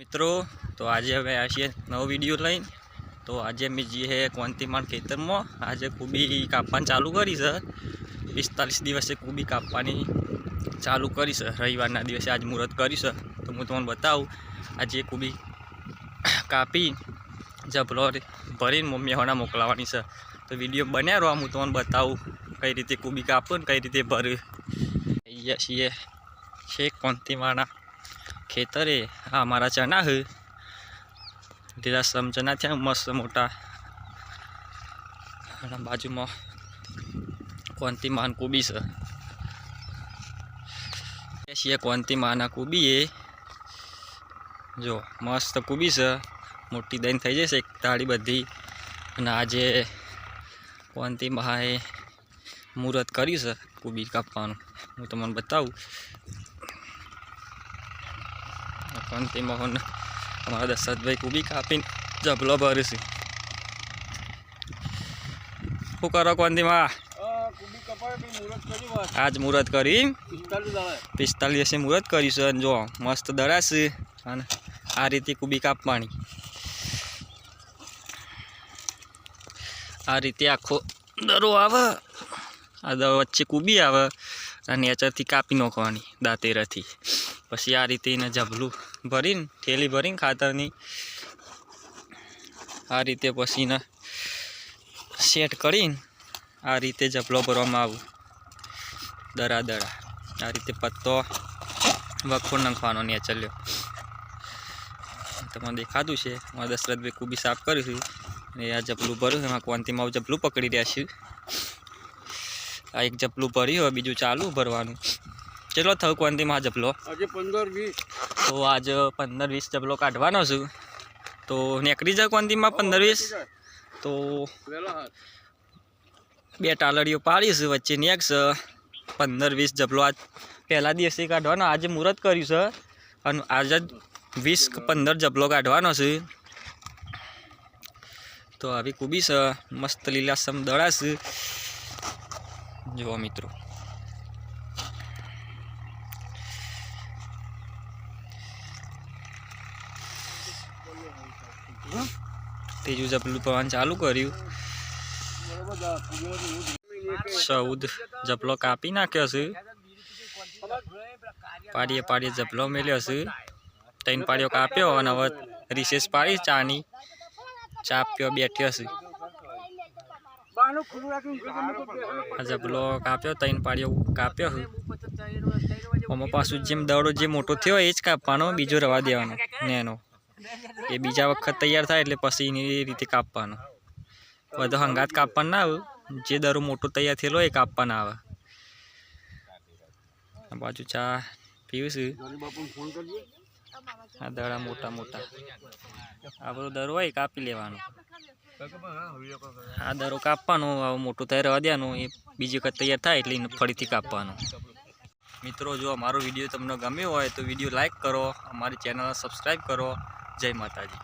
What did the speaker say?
मित्रों तो आज हमें आए नव विडियो लईन। तो आज अमे जी है कोंतीमाण खेतर में आज खूबी कापवानी चालू करी है। 45 दिवसे खूबी कापवानी चालू करी है। रविवार दिवसे आज मुहूर्त करी है। तो हूँ तमने बताऊँ आज खूबी कापी जबलो भरी मम्मी होना मोकलावानी है। तो विडियो बन्या रहो, हूँ तमने बताऊँ कई रीते खूबी कापू कई रीते भरू। छे छे कोंतीमाण खेतर है। हाँ हमारा चना है, लीलासम चना थे मस्त मोटा। बाजू में कोंतीमाण कूबी है। कोंतीमाण कूबी है जो मस्त कूबी है, मोटी दईन थी जैसे एक ताड़ी बधी। आज कोंतीमाण मुहूर्त करी है कूबी कापवानुं। हूँ तमने बताऊँ कोंतीमाण हमारा दशरथ भाई कूबी कापी जबलो भरे से। शू करो कोंतीमाण? आज मुहूर्त करी 45 मुहूर्त करी से। जो मस्त दड़ा से आ रीते कूबी कापवानी। आ रीते आखो दरो आवे, आ वच्चे कूबी आवे आ नेचरथी कापी नाखवानी दातेरथी। पछी आ रीते एने जबलू भरीने थेली भरीने खातरनी आ रीते पछी ने सेट करीने आ रीते जबलो भरवामां आवे। दरा दरा आ रीते पत्तो वखोड़ नाखवानो नेचरल्यो। तमने देखातुं छे मारा दशरथ भाई कूबी साफ कर्युं छे। आ जबलू भर्युं एमां कोंतीमाण जबलू पकड़ी रह्या छे। आ एक जबलू भर्युं हवे, बीजुं चालू भरवानुं। चलो थयो कोंतीमाण जबलो आज 15-20। तो आज 15-20 जबलो काढवानो छे। तो नेकरी जाए कोंतीमाण 15-20। तो बे टालड़ीओ पाड़ी छे वच्चे नेक छे। 15-20 जबलो आज पहला दिवसे काढवानो। आज मुहूर्त कर्युं छे अने आज 20-15 जबलो काढवानो छे। तो आवी कूबी छे मस्त लीलासम दड़ा छे। जो मित्रों तीजू जबलू भरवानुं चालू कर्युं। 14 जबलो कापी नाख्यो छे। पाड़ीए पाड़ीए जबलो मेल्यो छे। 3 पाड़ीओ काप्यो अने हवे रिसेस पाड़ी चानी चा पीवा बेठ्यो छे। जबलो काप्यो 3 पाड़ीओ काप्यो छे। आमां पाछुं जेम दड़ो जे मोटो थयो एज कापवानो, बीजो रवा देवानो नेनो। ए बीजा वखत तैयार थाय एटले पछी एनी रीते कापवानो। बधो हंगात कापवानो ना आवे, जे दरो मोटो तैयार थयेलो ए कापवानो आवे। आ बाजू चा पीवे छे। आ दड़ा मोटा मोटा आ बधो दरो होय कापी लेवानो। आ दरो कापवानो, आ मोटो थाय रवा देवानो। ए बीजी वखत तैयार थाय एटले फरीथी कापवानो। मित्रों जो हमारो विडियो तमने गम्यो होय तो विडियो लाइक करो, हमारी चैनल सब्सक्राइब करो। जय माताजी।